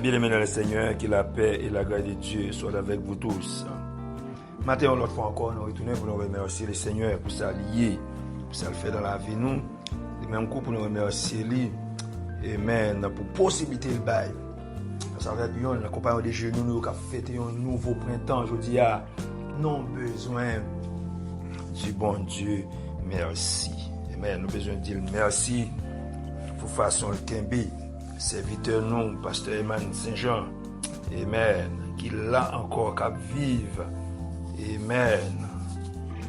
bien-aimés dans le Seigneur, que la paix et la grâce de Dieu soient avec vous tous. Maintenant, l'autre fois encore, nous retournons pour nous remercier le Seigneur pour ça lié, pour ça le fait dans la vie nous. Et même coup pour nous remercier lui, amen, pour possibilité le bail. Ça va bien, la compagnie des jeunes nous qui a fêté un nouveau printemps, je dis à non besoin du bon Dieu, merci. Amen, nous besoin de dire merci pour façon le Kembi, serviteur nous, pasteur Emmanuel Saint-Jean, amen, qui l'a encore qu'à vivre, amen,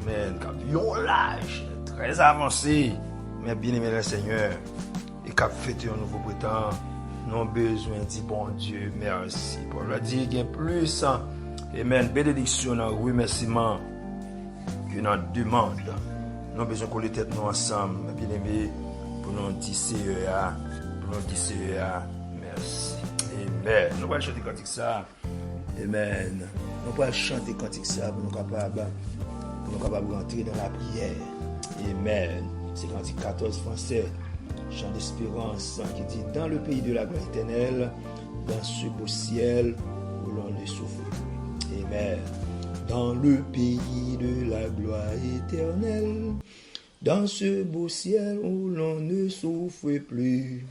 amen, qu'à vivre un l'âge très avancé, mais bien aimé le Seigneur, et qu'à fêter un nouveau printemps, nous avons besoin de dire bon Dieu, merci. Pour le dire qu'il y a plus, amen, bénédiction, remerciement, que nous demande. Nous avons besoin qu'on les tête nous ensemble, bien aimé, pour nous dire CEA, merci. Amen. Nous allons chanter cantique ça. Amen. Nous allons chanter cantique ça pour nous capables de rentrer dans la prière. Amen. C'est cantique 14 français. Chant d'espérance qui dit dans le pays de la gloire éternelle, dans ce beau ciel où l'on ne souffre plus. Amen. Dans le pays de la gloire éternelle, dans ce beau ciel où l'on ne souffre plus,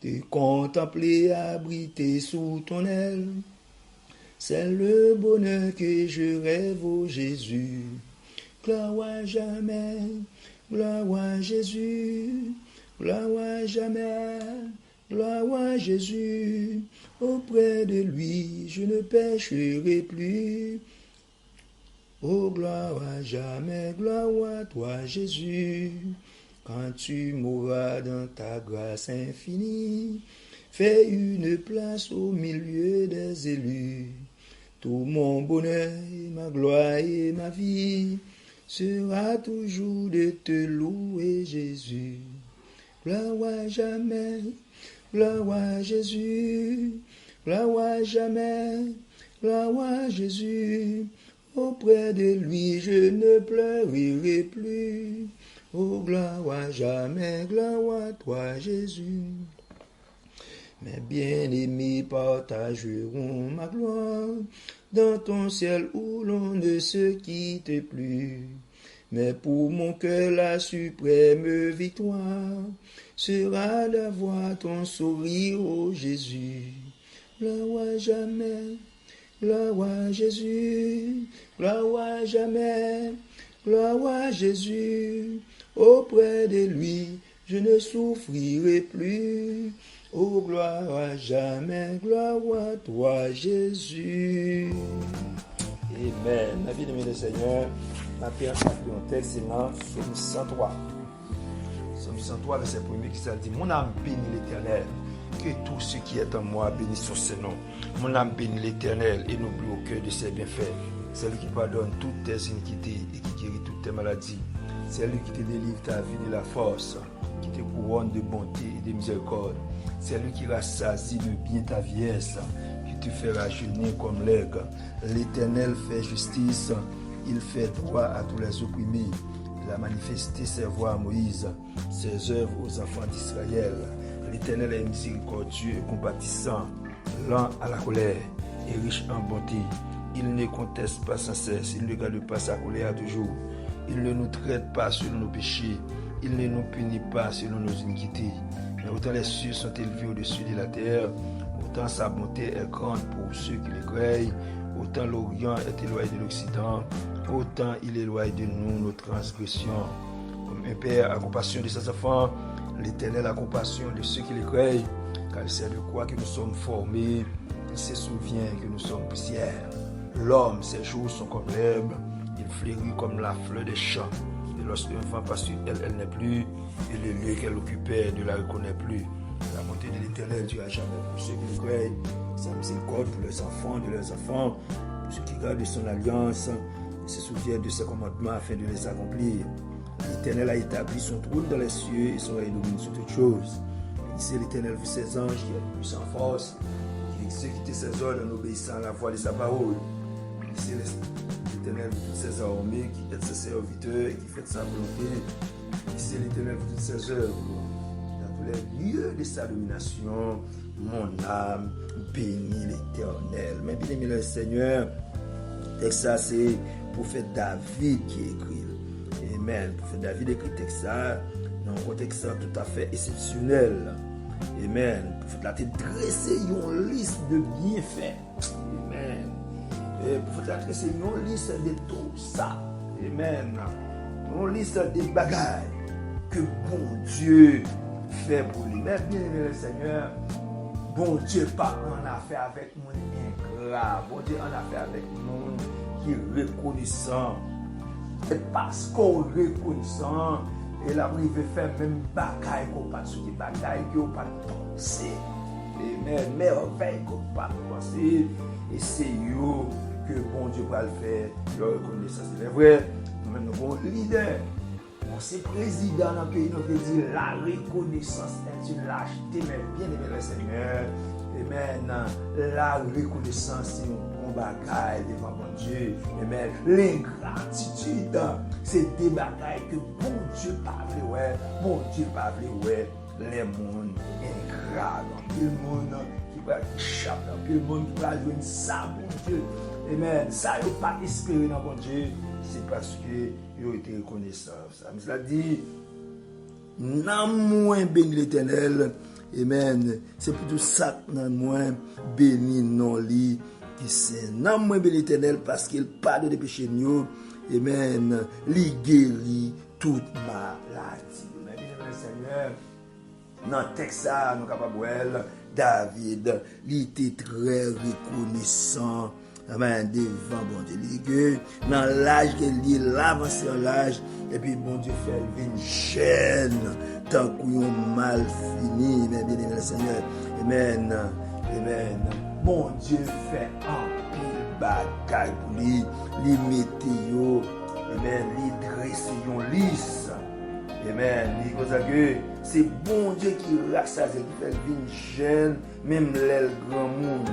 te contempler abrité sous ton aile, c'est le bonheur que je rêve, ô Jésus. Gloire à jamais, gloire à Jésus, gloire à jamais, gloire à Jésus. Auprès de lui, je ne pécherai plus. Oh, gloire à jamais, gloire à toi, Jésus. Quand tu mourras dans ta grâce infinie, fais une place au milieu des élus. Tout mon bonheur, ma gloire et ma vie sera toujours de te louer, Jésus. Gloire à jamais, gloire à Jésus, gloire à jamais, gloire à Jésus. Auprès de lui, je ne pleurerai plus. Oh, gloire à jamais, gloire à toi, Jésus. Mes bien-aimés partageront ma gloire dans ton ciel où l'on ne se quitte plus. Mais pour mon cœur, la suprême victoire sera d'avoir ton sourire, ô Jésus. Gloire à jamais, gloire à Jésus, gloire à jamais, gloire à Jésus. Auprès de lui, je ne souffrirai plus. Oh, gloire à jamais, gloire à toi, Jésus. Amen. La vie de mes Seigneur, ma paix en texte, c'est dans Psaume 103. Psaume 103, verset 1er, qui dit, mon âme bénit l'Éternel, que tout ce qui est en moi bénisse son Seigneur. Mon âme bénit l'Éternel et n'oublie aucun de ses bienfaits. C'est lui qui pardonne toutes tes iniquités et qui guérit toutes tes maladies. C'est lui qui te délivre ta vie de la force, qui te couronne de bonté et de miséricorde. C'est lui qui rassasie de bien ta vieillesse, qui te fait rajeunir comme l'aigle. L'Éternel fait justice, il fait droit à tous les opprimés. Il a manifesté ses voies à Moïse, ses œuvres aux enfants d'Israël. L'Éternel est miséricordieux et compatissant, lent à la colère et riche en bonté. Il ne conteste pas sans cesse, il ne garde pas sa colère toujours. Il ne nous traite pas selon nos péchés, il ne nous punit pas selon nos iniquités. Mais autant les cieux sont élevés au-dessus de la terre, autant sa bonté est grande pour ceux qui le craignent, autant l'Orient est éloigné de l'Occident, autant il éloigne de nous nos transgressions. Comme un père a compassion de ses enfants, l'Éternel a compassion de ceux qui le craignent, car il sait de quoi que nous sommes formés, il se souvient que nous sommes poussière. L'homme, ses jours sont comme l'herbe, il fleurit comme la fleur des champs. Et lorsqu'un vent passe sur elle, elle n'est plus, et le lieu qu'elle occupait ne la reconnaît plus. La bonté de l'Éternel durera jamais pour ceux qui le craignent, sa miséricorde pour leurs enfants, de leurs enfants, pour ceux qui gardent son alliance, et se souviennent de ses commandements afin de les accomplir. L'Éternel a établi son trône dans les cieux et son règne domine sur toutes choses. Bénissez l'Éternel, vous ses anges qui êtes plus en force, qui exécutez ses ordres en obéissant à la voix de sa parole. Bénissez l'Éternel, vous toutes ses armées, qui êtes ses serviteurs et qui faites sa volonté. Bénissez l'Éternel, vous toutes ses œuvres, dans tous les lieux de sa domination. mon âme bénit l'Éternel. Mais bien aimé le Seigneur, texte ça c'est prophète David qui écrit. Amen. Prophète David écrit texte ça dans un contexte tout à fait exceptionnel. Amen. Prophète là t'es dressé une liste de bienfaits. Amen. Et prophète là dressé une liste de tout ça. Amen. Une liste de bagailles que bon Dieu fait pour lui. Mais bien aimé le Seigneur, bon Dieu pas en affaire avec mon ingrat. Bon Dieu en affaire avec mon qui est reconnaissant. Et parce qu'on est reconnaissant, et là, il veut faire même bagaille qu'on pas sur des bagailles qu'on pas penser. Mais merveille qu'on pas penser. Et c'est yo que bon Dieu va le faire. Le reconnaissance. C'est vrai. Nous-mêmes, nous avons leader. C'est président dans le pays, nous veut dire la reconnaissance est une lâcheté, mais bien aimé le Seigneur. Amen. La reconnaissance, c'est un bon bagaille devant mon Dieu. Amen. L'ingratitude, c'est des bagailles que bon Dieu parle, ouais. Bon Dieu parle, ouais. Les mondes ingrats, le monde qui va échapper, le monde qui va jouer ça, bon Dieu. Amen. Ça, il n'y a pas espéré dans mon Dieu. C'est parce que ils ont été reconnaissants. Cela dit, non moins béni l'Éternel. Amen. C'est plutôt ça non moins béni non li qui c'est. Non moins béni l'Éternel parce qu'il pardonne des péchés nous. Amen. Li guérit toute maladie. Amen. Bien Seigneur. Dans le texte, nous sommes capables de voir David, il était très reconnaissant. Amen, devant bon Dieu. Il dit que dans l'âge qu'il est, l'avancé en l'âge, et puis bon Dieu fait une chaîne, tant qu'on a mal fini, mais bien aimé le Seigneur. Amen. Amen. Bon Dieu fait un pile bagaille pour lui, les météo, amen, les dresser une liste. Amen. Il dit que c'est bon Dieu qui rassasie, qui fait une chaîne, même l'aile grand monde.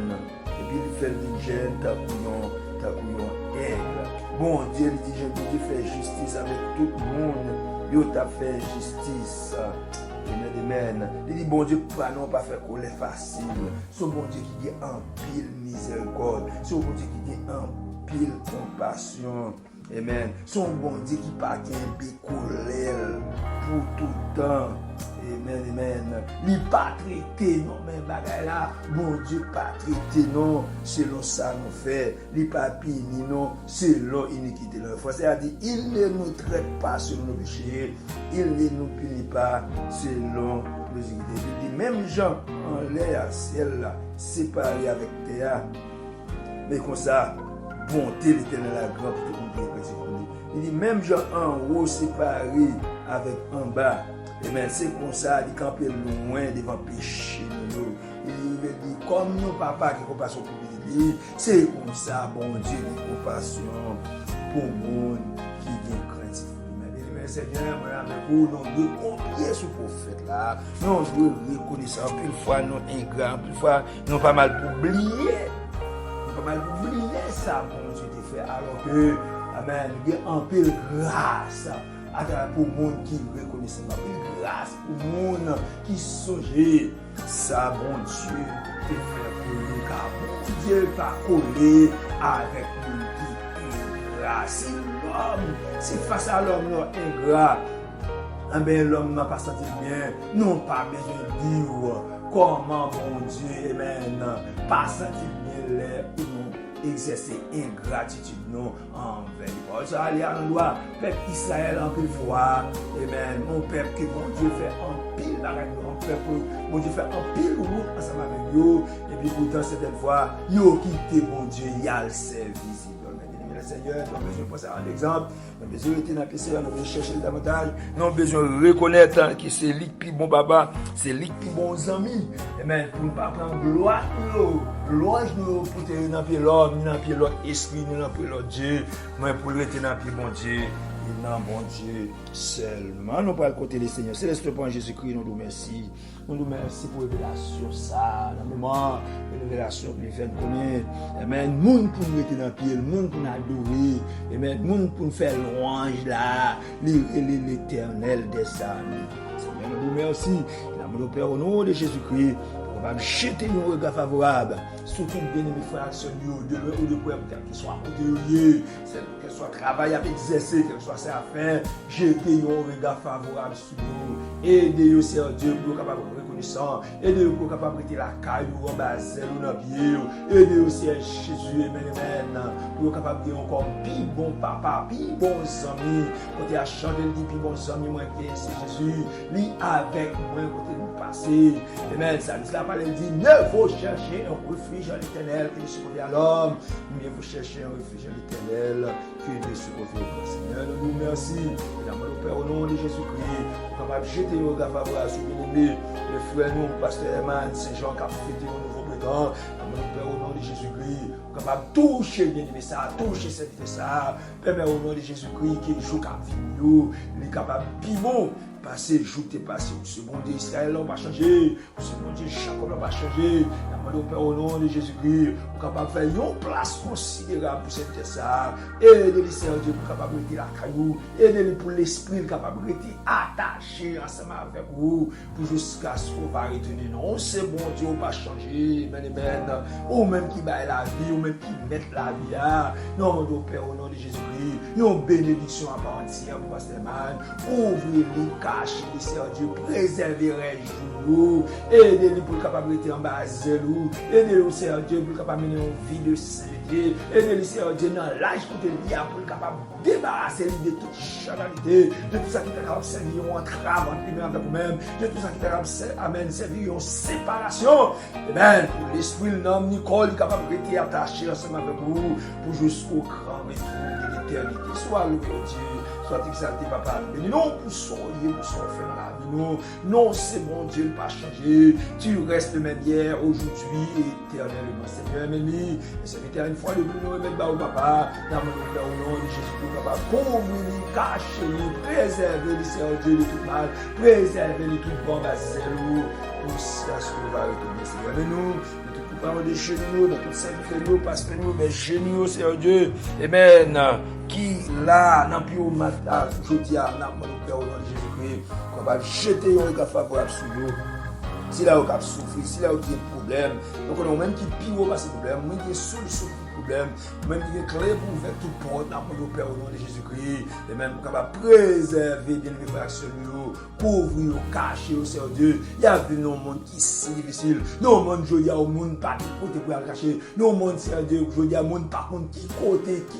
Et puis il fait une chaîne, t'as couillon aigle. Bon Dieu, il dit, Dieu fait justice avec tout le monde. Yo t'a fait justice. Amen. Il dit, bon Dieu, pas faire colère facile. C'est bon Dieu qui a un pile miséricorde. C'est bon Dieu qui a un pile compassion. Amen. Son bon Dieu qui pas qu'un colère pour tout le temps. Amen, amen. Li pas traité non mais bagay là, bon Dieu pas traité non selon ça nous fait. Li pas puni non selon iniquité. Le français a dit il ne nous traite pas selon nos péchés, il ne nous punit pas selon nos iniquités. Il dit même Jean en l'air ciel là, séparé avec terre. Mais comme ça, bonté l'Éternel la grande pour tout le monde. Il dit même Jean en haut séparé avec en bas. Amen. C'est comme ça, il campe loin devant péché. Il dit, comme nos papas qui compassion pour lui, c'est comme ça, bon Dieu, qui compassion pour le monde qui vient craintif. Mais Seigneur, moi, avec vous, nous devons combien ce prophète là, nous devons reconnaître, plus fois nous ingrats, plus fois nous pas mal oublié. Nous pas mal oublié ça, bon Dieu, fait, alors que, amen, il y a un peu de grâce. Pour le monde qui reconnaît ça, grâce pour le monde qui songe ça, bon Dieu, te fait pour nous, car bon Dieu va coller avec le monde qui est ingrat. Si l'homme, si face à l'homme ingrat, l'homme n'a pas senti bien, non pas besoin de dire comment bon Dieu, amen, pas senti bien l'air ou non. Exercer ingratitude non envers. Ça allait à l'endroit, peuple Israël en pile fois, amen. Mon peuple que bon Dieu fait en pile avec mon peuple, bon Dieu fait en pile route ensemble avec yo, et puis pourtant certaines fois, yo quitté bon Dieu, y a le service. Le Seigneur, nous avons besoin de penser à un exemple, nous avons besoin d'être dans le PC, nous avons besoin de chercher davantage, nous avons besoin de reconnaître que c'est lui qui bon papa, c'est lui qui bon amis. Amen. Pour ne pas prendre gloire nous pour te dans pied l'homme, ni dans pied l'autre esprit, ni dans pied l'autre Dieu, mais pour le dans pied bon Dieu. Et non, bon Dieu, seulement. Nous parlons côté des Seigneurs. C'est l'Esprit pour Jésus-Christ, nous nous remercions. Nous nous remercions pour la révélation, ça, la mémoire, la révélation que nous faisons connaître. Amen. Moun pour nous mettre dans le pied, moun pour nous adorer. Amen. Moun pour nous faire louange là, l'Éternel des armées. Seigneur, nous nous remercions. Nous Père au nom de Jésus-Christ. capable de jeter un regard favorable sur tout bien-aimé frère action de loin ou de près, quel que soit côté, quel soit travail à exercer, quel soit ça à faire, jeter un regard favorable sur nous. Aidez-nous, Seigneur Dieu, pour capable de reconnaissant. Aidez-nous pour capable de la caille ou en bas, zèle ou dans pied. Aidez-nous, Seigneur Jésus, amen, pour capable de encore plus bon papa, plus bon ami. Côté à chanter, dit plus bon ami, moi qui c'est Jésus, lui avec moi, côté nous passer. Amen. Ça dit la parole dit, ne faut chercher un refuge à l'éternel qui est supposé à l'homme, mais vous cherchez un refuge à l'éternel qui est supposé au Seigneur. Nous nous merci. Et dans le Père, au nom de Jésus-Christ, pour capable jeter au regard favorable sur nous, le frère nous, pasteur Herman, Saint-Jean, qui a fêté un nouveau prétend, dans le Père, au nom de Jésus-Christ, capable de toucher bien aimé ça, toucher cette ça, permet au nom de Jésus-Christ qui joue qu'à vivre, il est capable de vivre. Passé, jour t'es passé, ce bon Dieu Israël n'a pas changé, ce bon Dieu Jacob n'a pas changé. Nous Père au nom de Jésus-Christ, pour capable de faire une place considérable pour cette ça. Aidez-les, Seigneur Dieu, pour capable de rester la caillou. Aidez-les pour l'esprit, capable de rester attaché ensemble avec vous, pour jusqu'à ce qu'on va retenir. Non, c'est bon Dieu, on va changer, amen. Ou même qui baille la vie, ou même qui met la vie. Non, mon Père au nom de Jésus-Christ, une bénédiction à part entière pour Pasteur Man. Ouvrez-les, cachez-les, Seigneur Dieu, préservez-les jours. Aidez-les pour capable de rester en bas zélou. Aidez-le, Seigneur Dieu, pour capable mener une vie de sainteté. Aidez-le, Seigneur Dieu, dans l'âge pour te dire, pour capable de débarrasser de toute charnalité, de tout ça qui est capable de servir en entrave entre lui-même avec vous-même, de tout ça qui est capable de servir en séparation. Amen. Pour l'esprit, l'homme, Nicole, est capable de rester attaché ensemble avec vous, pour jusqu'au grand retour de l'éternité. Soit loué Dieu. Soit exalté, papa. Mais non, pour son Dieu, pour son fait dans la vie. Non, c'est bon Dieu, ne pas changer. Tu restes le même hier, aujourd'hui et éternellement. Seigneur, aimé, et c'est une fois de plus, nous remettons au papa. Dans le nom de Jésus, papa. Couvrir-les, cacher-les, préserver-les, Seigneur Dieu, de tout mal. Préserver-les, tout bon, zèle. Pour ça, ce qu'on va retourner, Seigneur. Mais nous, parole de genoux, dans tout ça qui fait nous, parce que nous, mais genoux, Seigneur Dieu, amen, qui là, n'a plus au matin, je dis à mon Père au nom de Jésus-Christ, qu'on va jeter un regard favorable sur nous. Si là, on a souffert, si là, on a des problèmes, donc on a même qui pire pas ces problèmes, même qui solution pour les problèmes, même qui est clé pour ouvrir toute porte dans mon Père au nom de Jésus-Christ, et même pour capable préserver bien les fractions, couvrir, cacher au Seigneur Dieu. Il y a des monde qui sont difficiles, non monde je dis au monde pas de côté pour le cacher, non monde Seigneur Dieu, je dis au monde par contre qui côté, qui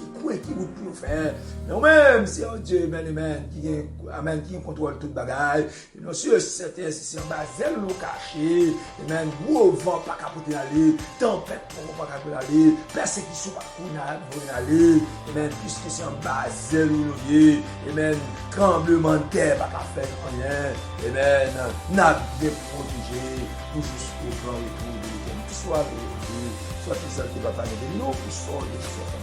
route pour faire. Non même Seigneur Dieu, amen, qui contrôle toute bagaille. Non sûr certain si en bas zèle nous caché, amen, gros vent pas capoter aller, tempête pas capoter aller, persécution pas pour aller, amen, puisque c'est en bas zèle nous, amen, tremblement de terre pas faire rien, amen, n'a bien protégé pour jusqu'au grand retour de l'éternité. Soit exalté papa de nous pour sortir de ce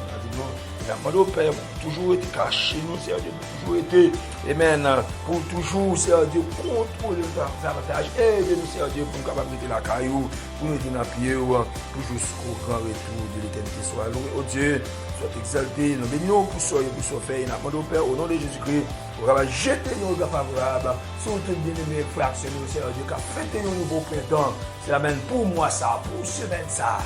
mon Père, pour toujours être caché, nous, Seigneur Dieu, pour toujours été, amen, pour toujours, Seigneur Dieu, contrôler notre avantage. Aidez-nous, Seigneur Dieu, pour nous capables de mettre la caillou, pour nous mettre dans le pied, pour jusqu'au grand retour de l'éternité. Soit loué, oh Dieu, soit exalté, nous bénissons pour ça et pour ça faire. Mon Père, au nom de Jésus-Christ, on va jeter nos regards favorables sur tout bien-aimé frère, Seigneur Dieu, qui a fêté un nouveau printemps. C'est la même pour moi, ça, pour semaine, ça.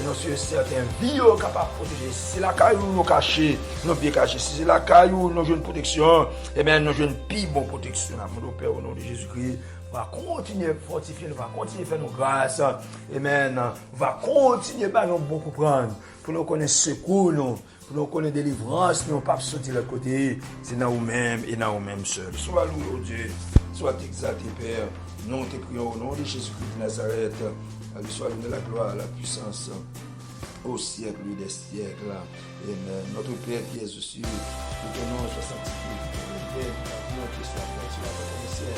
Nous sommes certains vies capables de protéger. Si c'est la caillou nous cachés, nous bien cachés. Si c'est la caillou nous jouons une protection, eh bien nous jouons une plus bonne protection. Mon Père, au nom de Jésus-Christ, va continuer à fortifier, va continuer à faire nos grâces. Amen. Va continuer à nous bon comprendre. Pour nous connaître secours, pour nous connaître délivrance, nous ne pas sortir de l'autre côté. C'est dans nous-mêmes et dans nous-mêmes seuls. Sois loué, oh Dieu. Sois exalté, Père. Nous te prions au nom de Jésus-Christ de Nazareth. À lui soit donné la gloire, la puissance au siècle des siècles. Amen. Notre Père qui est aux cieux, que ton nom soit sanctifié, que ton nom qui soit fait sur la terre du ciel.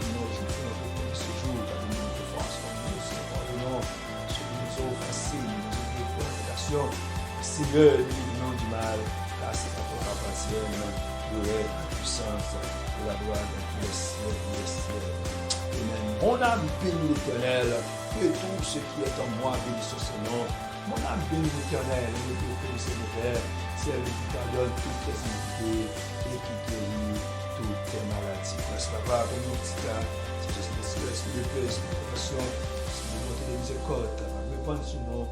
Nous aujourd'hui notre séjour, car nous nous force comme nous, Seigneur, pardonnons ceux qui nous ont offensés, nous nous ont fait tentation. Seigneur, délivre-nous du mal, car c'est à toi appartienne le règne, la puissance, la gloire de tous les siècles. Amen. Mon âme bénit l'Éternel, et tout ce qui est en moi bénit son Seigneur. Mon âme bénit l'Éternel, et le Père de Père, c'est lui qui pardonne toutes tes iniquités et qui guérit toutes tes maladies. Grâce à la part de nous, petit gars, c'est juste le ciel, c'est le paix, c'est la compassion, c'est le encore capable de répondre sur nous,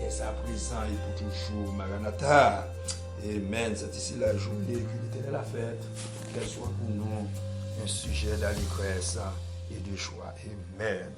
et ça présent et pour toujours. Maranatha. Amen. C'est ici la journée que l'Éternel a faite, qu'elle soit pour nous un sujet d'allégresse et de joie. Amen.